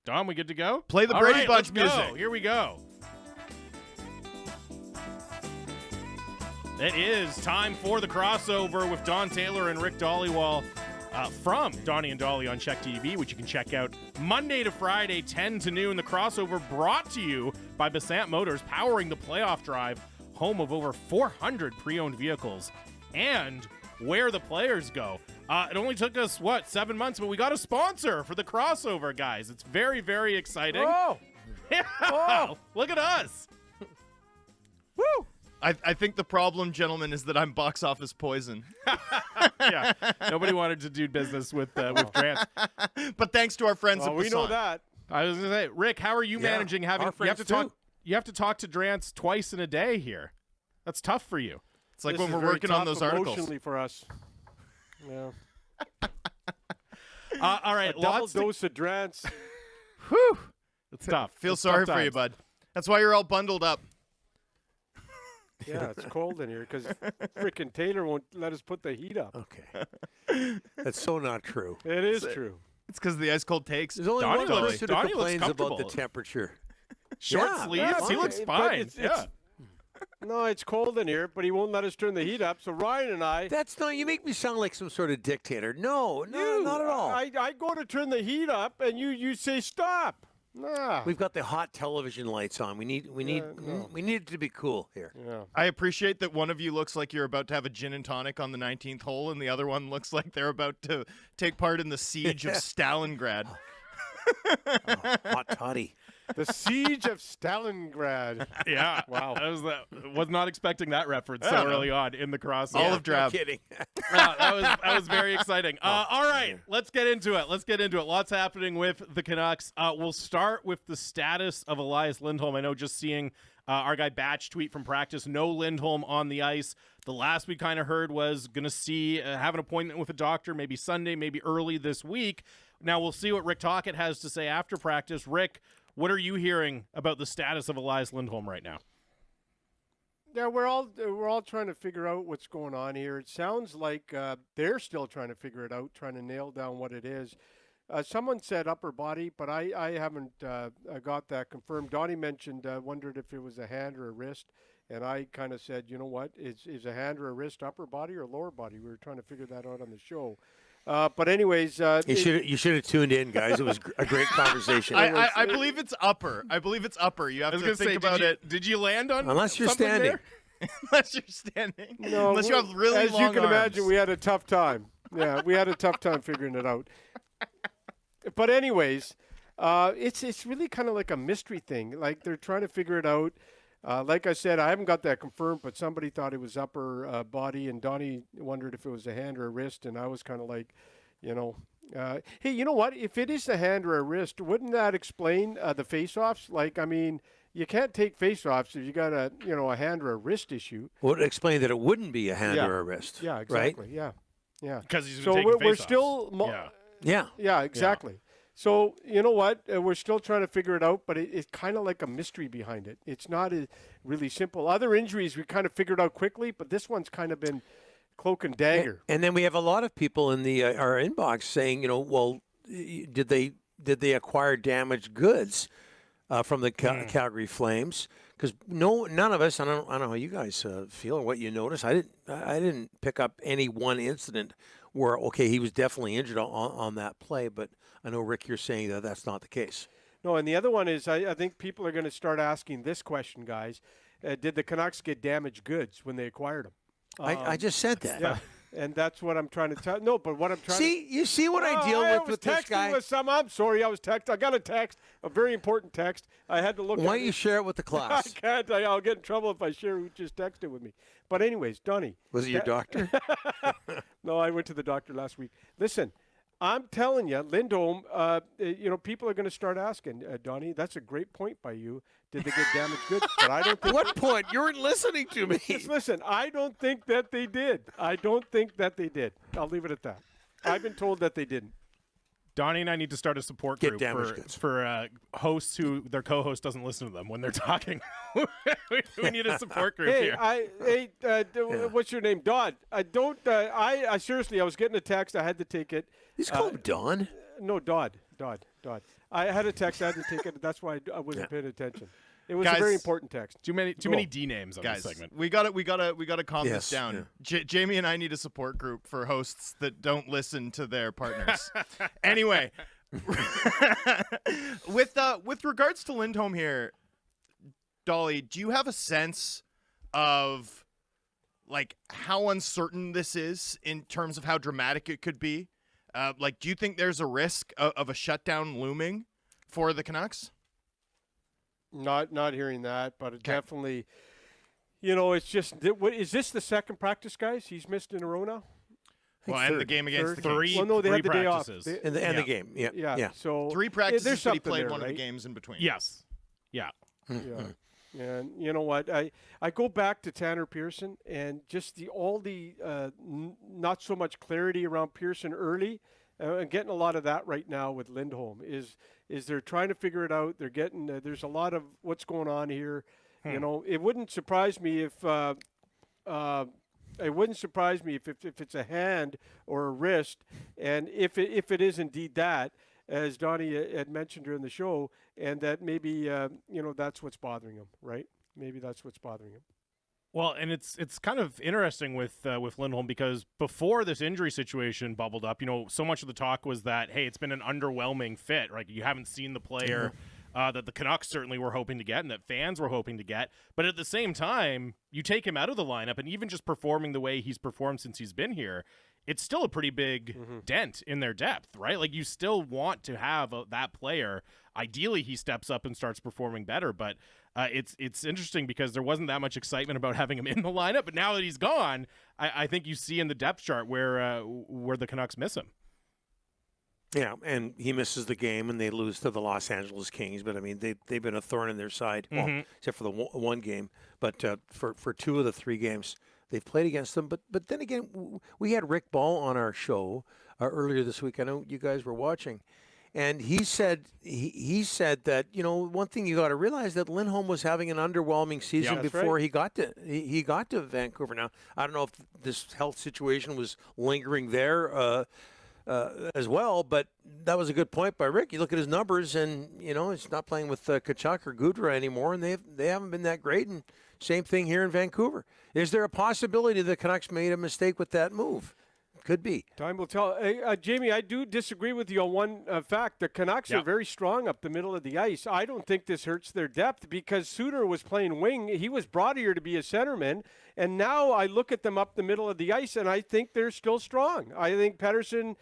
Don, we good to go? Play the All Brady right, Bunch let's go. music. Here we go. It is time for the crossover with Don Taylor and Rick Dhaliwal from Donnie and Dhali on Check TV, which you can check out Monday to Friday, 10 to noon. The crossover brought to you by Basant Motors, powering the playoff drive, home of over 400 pre-owned vehicles, and where the players go. It only took us, 7 months, but we got a sponsor for the crossover, guys. It's very, very exciting. Oh! Yeah. Oh! Look at us. Woo! I think the problem, gentlemen, is that I'm box office poison. Yeah, nobody wanted to do business with Grant. But thanks to our friends at We know Basant. that. I was gonna say, Rick, how are you managing having? our You have to friends talk. You have to talk to Drance twice in a day here. That's tough for you. It's like This when is we're very working on tough those articles. emotionally for us. Yeah. All right, A double lots. dose of Drance. Whew, it's tough. Feel It's sorry tough for you, times. bud. That's why you're all bundled up. Yeah, it's cold in here because frickin' Taylor won't let us put the heat up. Okay. That's so not true. It is true. It's because of the ice cold takes. There's only Donnie one looks- person Donnie who looks complains about the comfortable. temperature. Short Yeah, sleeves. yeah, He looks but fine. it's- No, it's cold in here, but he won't let us turn the heat up. So Ryan and I. That's not. You make me sound like some sort of dictator. No, not at all. I go to turn the heat up, and you say stop. Nah. We've got the hot television lights on. We need it to be cool here. Yeah. I appreciate that one of you looks like you're about to have a gin and tonic on the 19th hole, and the other one looks like they're about to take part in the siege of Stalingrad. Hot toddy. The siege of Stalingrad. Yeah. Wow. Was not expecting that reference so early on in the crossover. Olive drab. No kidding. that was very exciting. All right, let's get into it. Lots happening with the Canucks. We'll start with the status of Elias Lindholm. I know just seeing our guy Batch tweet from practice, no Lindholm on the ice. The last we kind of heard was going to have an appointment with a doctor, maybe Sunday, maybe early this week. Now we'll see what Rick Tocchet has to say after practice. Rick, what are you hearing about the status of Elias Lindholm right now? Yeah, we're all trying to figure out what's going on here. It sounds like they're still trying to figure it out, trying to nail down what it is. Someone said upper body, but I haven't got that confirmed. Donnie mentioned, wondered if it was a hand or a wrist, and I kind of said, you know what, is a hand or a wrist upper body or lower body? We were trying to figure that out on the show. But anyways, You should have tuned in, guys. It was a great conversation. I believe it's upper. You have to think about it. Did you land on Unless you're something standing. there? Unless you're standing. No, Unless you have really as long you can arms. imagine, we had a tough time. Yeah, we had a tough time figuring it out. But anyways, it's really kind of like a mystery thing. Like they're trying to figure it out. Like I said, I haven't got that confirmed, but somebody thought it was upper body, and Donnie wondered if it was a hand or a wrist, and I was kind of like, hey, you know what? If it is a hand or a wrist, wouldn't that explain the face-offs? Like, I mean, you can't take face-offs if you got a hand or a wrist issue. Well, it explained that it wouldn't be a hand Yeah. or a wrist. Yeah, exactly. Yeah, yeah. Because he's been So taking we're face-offs. still, Yeah. yeah, exactly. So you know what? We're still trying to figure it out, but it's kind of like a mystery behind it. It's not really simple. Other injuries we kind of figured out quickly, but this one's kind of been cloak and dagger. And then we have a lot of people in the our inbox saying, well, did they acquire damaged goods from the Calgary Flames? Because none of us. I don't know how you guys feel or what you notice. I didn't pick up any one incident where he was definitely injured on that play, but I know, Rick, you're saying that that's not the case. No, and the other one is I think people are going to start asking this question, guys. Did the Canucks get damaged goods when they acquired them? I just said that. Yeah, and that's what I'm trying to tell. No, but what I'm trying You see what I deal with this guy? I'm sorry, I was texting. I got a text, a very important text. I had to look Why at don't you share it with the class? I can't. I'll get in trouble if I share who just texted with me. But anyways, Donnie. Was it your doctor? No, I went to the doctor last week. Listen, I'm telling you, Lindholm, people are going to start asking, Donnie, that's a great point by you. Did they get damaged goods? But I don't think. What point? You weren't listening to me. Just listen, I don't think that they did. I'll leave it at that. I've been told that they didn't. Donnie and I need to start a support Get group damaged goods. for hosts who their co-host doesn't listen to them when they're talking. we need a support group here. What's your name? Dodd. I seriously, I was getting a text. I had to take it. He's called Don. No, Dodd. I had a text. I had to take it. That's why I wasn't paying attention. It was a Guys, very important text. Too many D names on Guys, this segment. we gotta calm this down. Yeah. Jamie and I need a support group for hosts that don't listen to their partners. Anyway, with regards to Lindholm here, Dhali, do you have a sense of like how uncertain this is in terms of how dramatic it could be? Like, do you think there's a risk of a shutdown looming for the Canucks? Not hearing that, but it definitely, it's just. Is this the second practice, guys? He's missed in a row now. Well, and the game against the Three. Kings. Well, no, they had the day off. practices. And the game. Yeah. Yeah. So 3 practices, there's but he something played there, one of the right? games in between. Yes. Yeah. Yeah. And you know what? I go back to Tanner Pearson and just all the not so much clarity around Pearson early. And getting a lot of that right now with Lindholm is they're trying to figure it out. They're getting there's a lot of what's going on here. It wouldn't surprise me if it's a hand or a wrist, and if it is indeed that, as Donnie had mentioned during the show, and that maybe that's what's bothering him, right? Maybe that's what's bothering him. Well, and it's kind of interesting with Lindholm because before this injury situation bubbled up, so much of the talk was that, hey, it's been an underwhelming fit. Right? You haven't seen the player that the Canucks certainly were hoping to get and that fans were hoping to get. But at the same time, you take him out of the lineup and even just performing the way he's performed since he's been here, it's still a pretty big dent in their depth, right? Like you still want to have that player. Ideally, he steps up and starts performing better, but it's interesting because there wasn't that much excitement about having him in the lineup, but now that he's gone, I think you see in the depth chart where the Canucks miss him. Yeah, and he misses the game, and they lose to the Los Angeles Kings. But I mean, they've been a thorn in their side, well, except for the one game. But for 2 of the 3 games they've played against them. But then again, we had Rick Ball on our show earlier this week. I know you guys were watching. And he said that one thing you got to realize that Lindholm was having an underwhelming season before he got to Vancouver. Now I don't know if this health situation was lingering there as well, but that was a good point by Rick. You look at his numbers, and he's not playing with Tkachuk or Gudra anymore, and they haven't been that great. And same thing here in Vancouver. Is there a possibility the Canucks made a mistake with that move? Could be. Time will tell. Jamie, I do disagree with you on one fact. The Canucks are very strong up the middle of the ice. I don't think this hurts their depth because Suter was playing wing. He was brought here to be a centerman. And now I look at them up the middle of the ice, and I think they're still strong. I think Pettersson,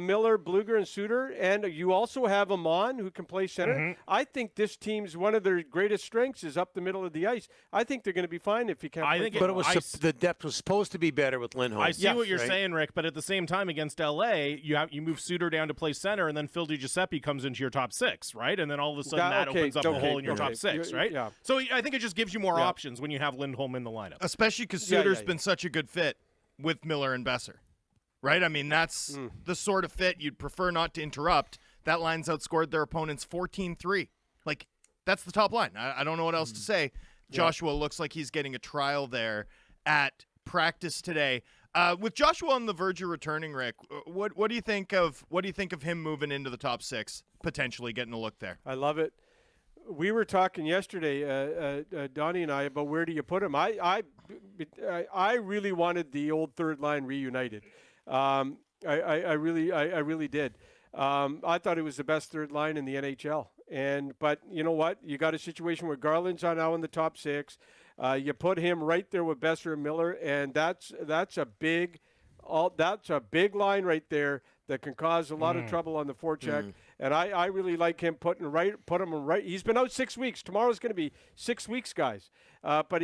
Miller, Bluger, and Suter, and you also have Amon who can play center. I think this team's one of their greatest strengths is up the middle of the ice. I think they're going to be fine if he can't play. But the depth was supposed to be better with Lindholm. I see what you're saying, Rick, but at the same time against LA, you move Suter down to play center, and then Phil DiGiuseppe comes into your top 6, right? And then all of a sudden that opens up a hole in your top 6, right? Yeah. So I think it just gives you more options when you have Lindholm in the lineup. Especially because Suter's been such a good fit with Miller and Besser, right? I mean, that's the sort of fit you'd prefer not to interrupt. That line's outscored their opponents 14-3. Like, that's the top line. I don't know what else to say. Joshua looks like he's getting a trial there at practice today. With Joshua on the verge of returning, Rick, what do you think of him moving into the top 6, potentially getting a look there? I love it. We were talking yesterday, Donnie and I, about where do you put him. I really wanted the old third line reunited. I really did. I thought it was the best third line in the NHL. But you know what? You got a situation where Garland's now in the top 6. You put him right there with Besser and Miller, and that's a big line right there that can cause a lot of trouble on the forecheck. And I really like him put him right. He's been out 6 weeks. Tomorrow's going to be 6 weeks, guys. But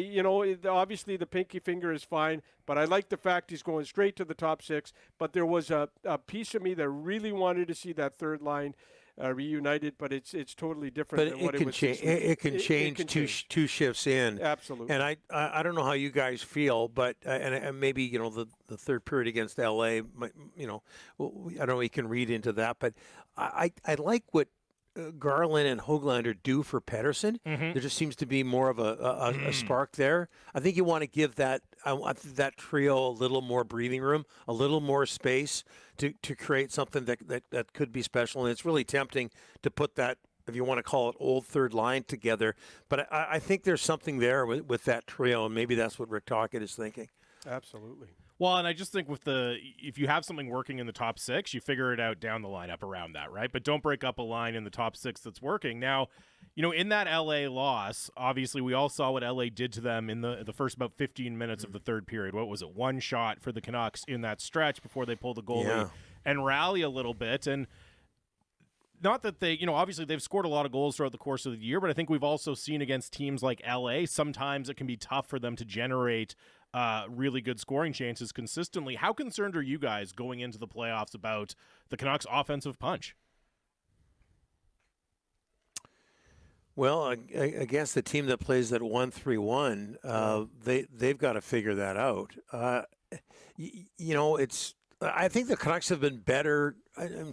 obviously the pinky finger is fine. But I like the fact he's going straight to the top 6. But there was a piece of me that really wanted to see that third line reunited, but it's totally different than what it was. It can change two shifts in. Absolutely. And I don't know how you guys feel, but and maybe the third period against LA, I don't know, you can read into that, but I like what Garland and Höglander are due for Pettersson. There just seems to be more of a spark there. I think you want to give that trio a little more breathing room, a little more space to create something that could be special. And it's really tempting to put that, if you want to call it, old third line together. But I think there's something there with that trio, and maybe that's what Rick Tocchet is thinking. Absolutely. Well, and I just think if you have something working in the top six, you figure it out down the lineup around that, right? But don't break up a line in the top six that's working. Now, in that LA loss, obviously we all saw what LA did to them in the first about 15 minutes of the third period. What was it? One shot for the Canucks in that stretch before they pulled the goalie and rally a little bit. And not that they, obviously they've scored a lot of goals throughout the course of the year, but I think we've also seen against teams like LA, sometimes it can be tough for them to generate really good scoring chances consistently. How concerned are you guys going into the playoffs about the Canucks' offensive punch? Well, against the team that plays at 1-3-1, they've got to figure that out. I think the Canucks have been better.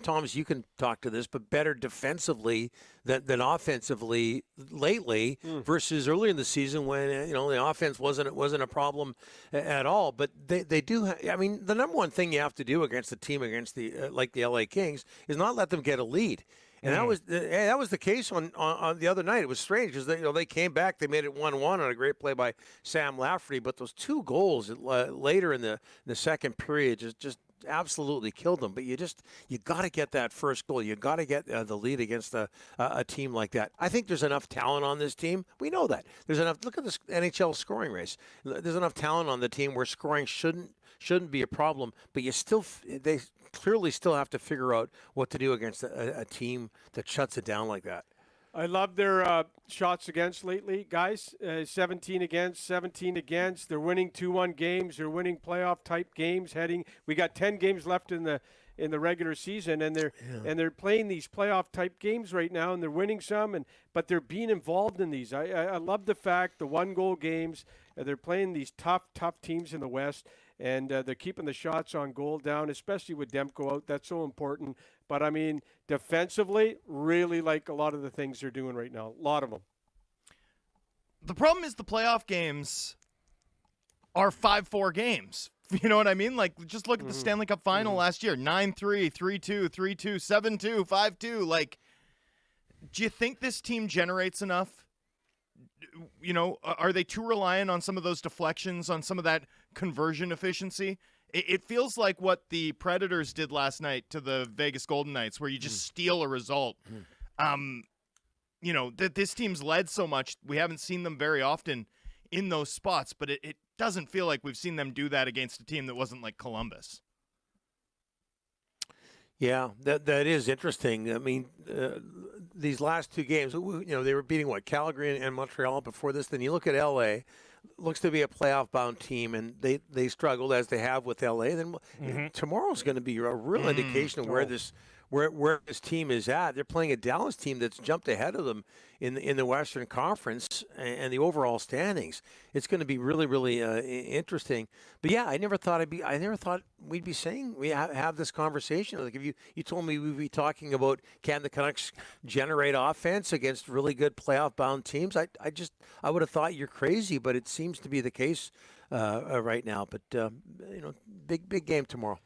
Thomas, you can talk to this, but better defensively than offensively lately versus earlier in the season when the offense wasn't a problem at all. But they do. The number one thing you have to do against a team against like the LA Kings is not let them get a lead. And that was the case on the other night. It was strange because they came back, they made it 1-1 on a great play by Sam Lafferty, but those two goals later in the second period just absolutely killed them. But you got to get that first goal. You got to get the lead against a team like that. I think there's enough talent on this team. We know that there's enough. Look at this NHL scoring race. There's enough talent on the team where scoring shouldn't be a problem. But they clearly still have to figure out what to do against a team that shuts it down like that. I love their shots against lately, guys. 17 against, 17 against. They're winning 2-1 games. They're winning playoff-type games. We got 10 games left in the regular season, and they're playing these playoff-type games right now, and they're winning some, but they're being involved in these. I love the fact the one-goal games. They're playing these tough teams in the West, and they're keeping the shots on goal down, especially with Demko out. That's so important. But, defensively, really like a lot of the things they're doing right now. A lot of them. The problem is the playoff games are 5-4 games. You know what I mean? Like, just look at the Stanley Cup final last year. 9-3, 3-2, 3-2, 7-2, 5-2. Like, do you think this team generates enough? Are they too reliant on some of those deflections, on some of that conversion efficiency? It feels like what the Predators did last night to the Vegas Golden Knights, where you just steal a result. This team's led so much. We haven't seen them very often in those spots, but it doesn't feel like we've seen them do that against a team that wasn't like Columbus. Yeah, that is interesting. These last two games, they were beating Calgary and Montreal before this. Then you look at LA, looks to be a playoff-bound team, and they struggled as they have with LA. Then tomorrow's going to be a real indication of where this team is at. They're playing a Dallas team that's jumped ahead of them in the Western Conference and the overall standings. It's going to be really, really interesting. But yeah, I never thought we'd be saying we have this conversation. Like if you told me we'd be talking about can the Canucks generate offense against really good playoff-bound teams, I would have thought you're crazy. But it seems to be the case right now. But big game tomorrow.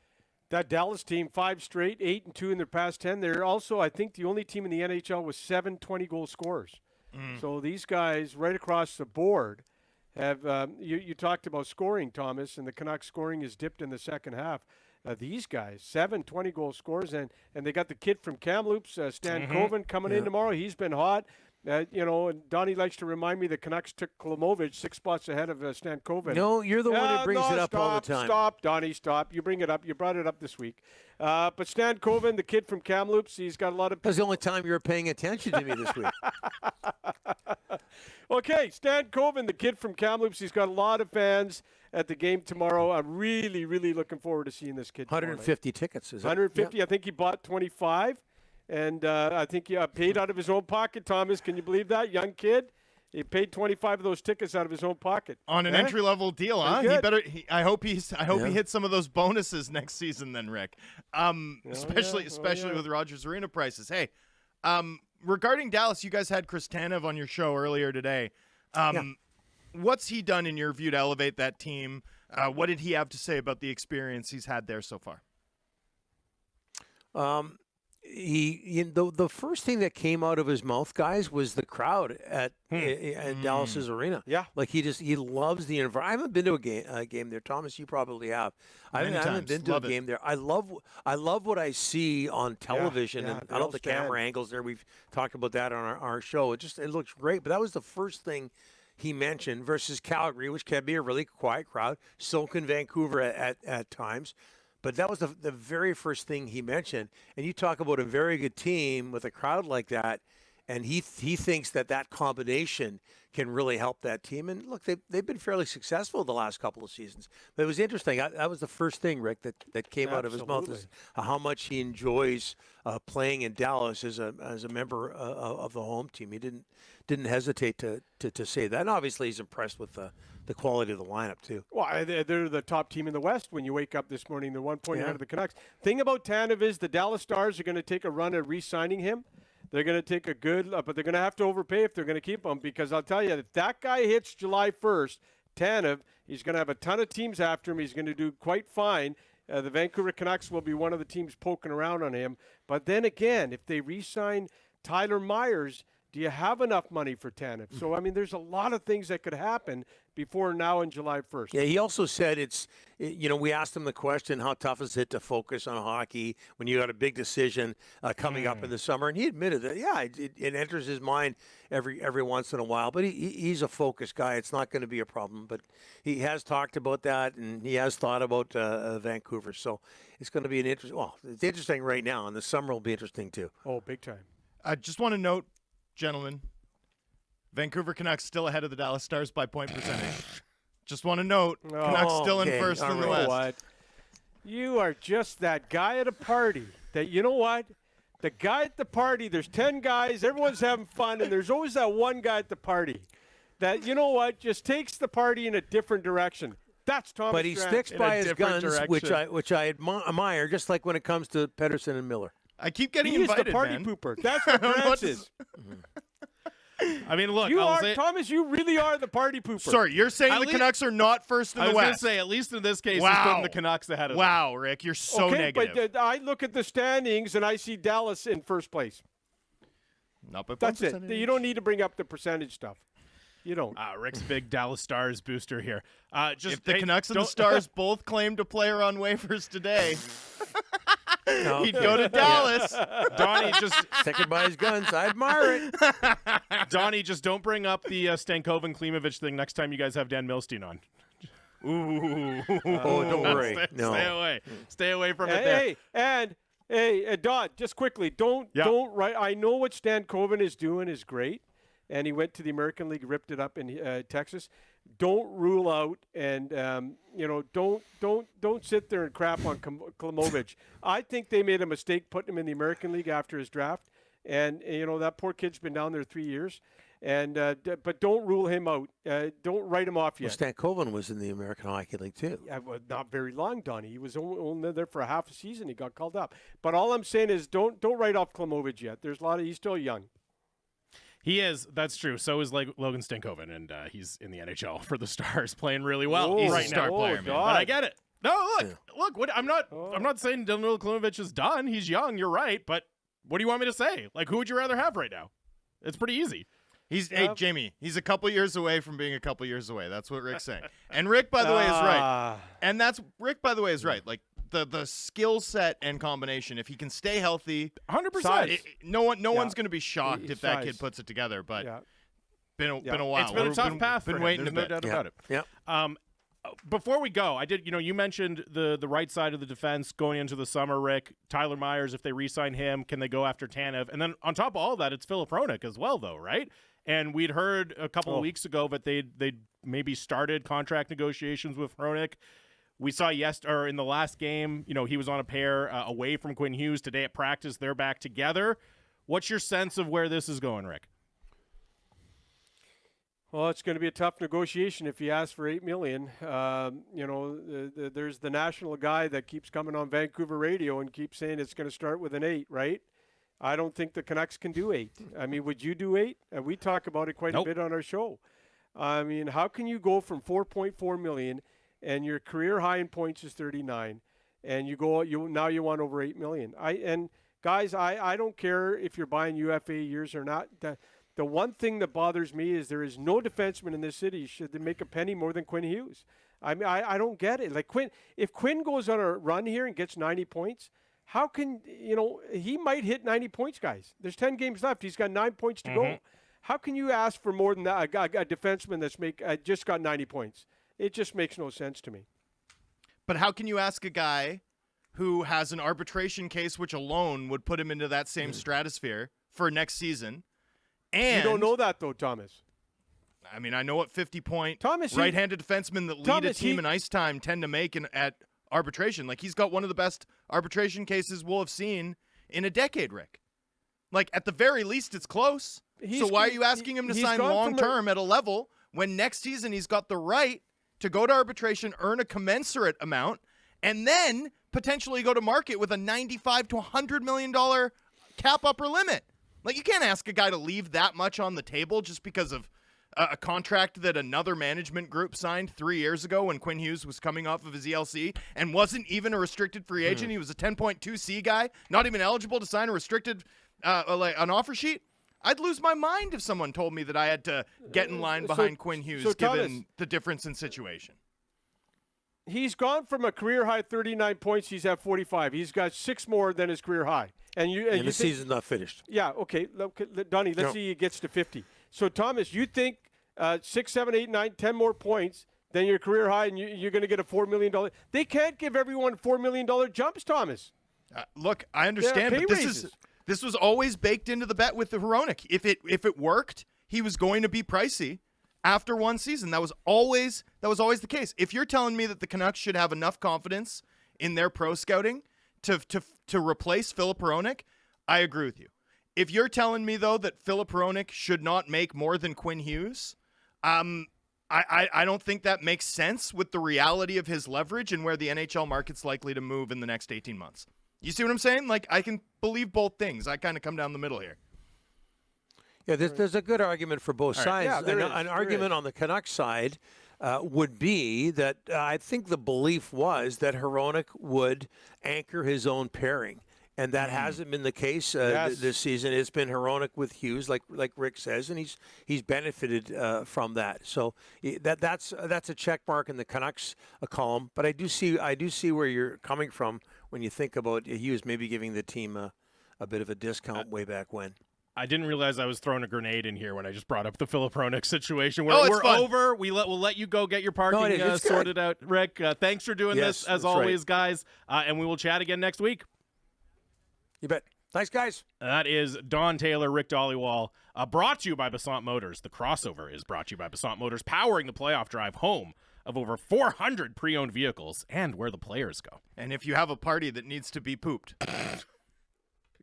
That Dallas team, 5 straight, 8-2 in their past 10. They're also, I think, the only team in the NHL with 7 20-goal scorers. So these guys, right across the board, have you talked about scoring, Thomas, and the Canucks scoring is dipped in the second half. These guys, 7 20-goal scorers, and they got the kid from Kamloops, Stan Koven, coming in tomorrow. He's been hot. And Donnie likes to remind me the Canucks took Klimovich 6 spots ahead of Stan Koven. No, you're the one who brings it up all the time. Stop, Donnie, stop. You bring it up. You brought it up this week. But Stan Koven, the kid from Kamloops, he's got a lot of... That's the only time you were paying attention to me this week. Okay, Stan Koven, the kid from Kamloops, he's got a lot of fans at the game tomorrow. I'm really, really looking forward to seeing this kid 150 tickets, is it? 150. Yeah. I think he bought 25. And I think he paid out of his own pocket, Thomas. Can you believe that? Young kid. He paid 25 of those tickets out of his own pocket. On an entry-level deal, huh? I hope he hits some of those bonuses next season then, Rick. Especially with Rogers Arena prices. Hey, Regarding Dallas, you guys had Chris Tanev on your show earlier today. What's he done in your view to elevate that team? What did he have to say about the experience he's had there so far? The first thing that came out of his mouth, guys, was the crowd at Dallas's arena. Yeah, like he loves the environment. I haven't been to a game there, Thomas. You probably have. I haven't been to a game there. I love what I see on television, and I love the camera angles there. We've talked about that on our show. It looks great. But that was the first thing he mentioned versus Calgary, which can be a really quiet crowd. So can Vancouver at times. But that was the very first thing he mentioned. And you talk about a very good team with a crowd like that, and he thinks that combination can really help that team. And look, they've been fairly successful the last couple of seasons. But it was interesting. That was the first thing, Rick, that came out of his mouth, is how much he enjoys playing in Dallas as a member of the home team. He didn't hesitate to say that. And obviously, he's impressed with the quality of the lineup too. Well, they're the top team in the West. When you wake up this morning, they're 1 point ahead of the Canucks. Thing about Tanev is the Dallas Stars are going to take a run at re-signing him. They're going to take a good, but they're going to have to overpay if they're going to keep him, because I'll tell you, if that guy hits July 1st, Tanev, he's going to have a ton of teams after him. He's going to do quite fine. The Vancouver Canucks will be one of the teams poking around on him. But then again, if they re-sign Tyler Myers, do you have enough money for Tanev? So, I mean, there's a lot of things that could happen before now and July 1st. Yeah, he also said we asked him the question, how tough is it to focus on hockey when you got a big decision coming up in the summer? And he admitted that, it enters his mind every once in a while. But he's a focused guy. It's not going to be a problem. But he has talked about that, and he has thought about Vancouver. So it's going to be it's interesting right now, and the summer will be interesting too. Oh, big time. I just want to note, gentlemen, Vancouver Canucks still ahead of the Dallas Stars by point percentage. Just want to note, Canucks still in first in the West. What? You are just that guy at a party that, you know what? The guy at the party, there's 10 guys, everyone's having fun, and there's always that one guy at the party that, you know what, just takes the party in a different direction. That's Thomas But he Grant. sticks by his guns, direction. which I admire, just like when it comes to Pettersson and Miller. I keep getting He's invited, the party man. pooper. That's what Grant is. I mean, look, Thomas, you really are the party pooper. Sorry, you're saying the Canucks are not first in the I was going to West? say, at least in this case, he's putting the Canucks ahead of them. Wow, Rick, you're so negative. But I look at the standings and I see Dallas in first place. Not by That's it. percentage. You don't need to bring up the percentage stuff. You don't. Rick's big Dallas Stars booster here. If the Canucks and the Stars both claimed a player on waivers today, he'd go to Dallas. Donnie, just Sticking by his guns. I admire it. Donnie, just don't bring up the Stankoven Klimovich thing next time you guys have Dan Milstein on. Ooh. Oh, don't worry. Stay away. Stay away from it there. Hey, Don, just quickly, don't write. I know what Stankoven is doing is great, and he went to the American League, ripped it up in Texas. Don't rule out, and don't sit there and crap on Klimovich. I think they made a mistake putting him in the American League after his draft, and that poor kid's been down there 3 years. And but don't rule him out. Don't write him off yet. Well, Stankoven was in the American Hockey League too. Yeah, well, not very long, Donnie. He was only there for a half a season. He got called up. But all I'm saying is don't write off Klimovich yet. There's a lot of. He's still young. He is. That's true. So is Logan Stankoven, and he's in the NHL for the Stars, playing really well right now. player, man. But I get it. No, look. What I'm not saying Danilo Klimovich is done. He's young. You're right. But what do you want me to say? Like, who would you rather have right now? It's pretty easy. Hey, Jamie, he's a couple years away from being a couple years away. That's what Rick's saying. And Rick, by the way, is right. And Rick, by the way, is right. Like, the skill set and combination, if he can stay healthy, 100%. No one's going to be shocked if that kid puts it together. But been a while. It's been a tough path. Been for him. waiting There's a no bit. doubt about it. Yeah. Before we go, you mentioned the right side of the defense going into the summer, Rick. Tyler Myers, if they re-sign him, can they go after Tanev? And then on top of all that, it's Filip Hronek as well, though, right? And we'd heard a couple of weeks ago that they'd maybe started contract negotiations with Hronek. We saw in the last game, he was on a pair away from Quinn Hughes. Today at practice, they're back together. What's your sense of where this is going, Rick? Well, it's going to be a tough negotiation if he asks for $8 million. There's the national guy that keeps coming on Vancouver radio and keeps saying it's going to start with an 8, right? I don't think the Canucks can do 8. I mean, would you do 8? We talk about it quite a bit on our show. I mean, how can you go from $4.4 million and your career high in points is 39, and now you want over $8 million? Guys, I don't care if you're buying UFA years or not. The one thing that bothers me is there is no defenseman in this city should they make a penny more than Quinn Hughes. I mean, I don't get it. Like if Quinn goes on a run here and gets 90 points, how can, he might hit 90 points, guys. There's 10 games left. He's got 9 points to go. How can you ask for more than that? A defenseman that's just got 90 points. It just makes no sense to me. But how can you ask a guy who has an arbitration case which alone would put him into that same stratosphere for next season? And you don't know that, though, Thomas. I mean, I know what 50-point Thomas, right-handed defensemen that lead a team in ice time tend to make at arbitration. Like, he's got one of the best arbitration cases we'll have seen in a decade, Rick. Like, at the very least, it's close. So why are you asking him to sign long-term at a level when next season he's got the right to go to arbitration, earn a commensurate amount, and then potentially go to market with a $95 to $100 million cap upper limit? Like, you can't ask a guy to leave that much on the table just because of a contract that another management group signed 3 years ago when Quinn Hughes was coming off of his ELC and wasn't even a restricted free agent. He was a 10.2C guy, not even eligible to sign a restricted an offer sheet. I'd lose my mind if someone told me that I had to get in line behind Quinn Hughes given the difference in situation. He's gone from a career high 39 points. He's at 45. He's got 6 more than his career high. And the season's not finished. Yeah, okay. Donnie, let's see he gets to 50. So, Thomas, you think 6, 7, 8, 9, 10 more points than your career high, and you're going to get a $4 million. They can't give everyone $4 million jumps, Thomas. Look, I understand, but this was always baked into the bet with the Hronek. If it worked, he was going to be pricey after one season. That was always the case. If you're telling me that the Canucks should have enough confidence in their pro scouting to replace Filip Hronek, I agree with you. If you're telling me, though, that Filip Hronek should not make more than Quinn Hughes, I don't think that makes sense with the reality of his leverage and where the NHL market's likely to move in the next 18 months. You see what I'm saying? Like, I can believe both things. I kind of come down the middle here. Yeah, there's a good argument for both sides. Yeah, an argument on the Canucks side would be that I think the belief was that Hronek would anchor his own pairing. And that hasn't been the case this season. It's been Hronek with Hughes, like Rick says, and he's benefited from that. So that's a check mark in the Canucks column. But I do see where you're coming from when you think about Hughes maybe giving the team a bit of a discount way back when. I didn't realize I was throwing a grenade in here when I just brought up the Filip Hronek situation. We're over. We'll let you go get your parking sorted out, Rick. Thanks for doing this as always, guys. And we will chat again next week. You bet. Thanks, guys. That is Don Taylor, Rick Dhaliwal, brought to you by Basant Motors. The crossover is brought to you by Basant Motors, powering the playoff drive, home of over 400 pre-owned vehicles, and where the players go. And if you have a party that needs to be pooped,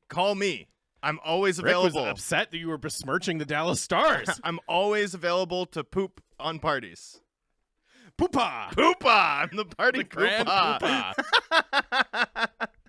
call me. I'm always available. Rick was upset that you were besmirching the Dallas Stars. I'm always available to poop on parties. Poopa! Poopa! I'm the party Grand poopa. Poopa.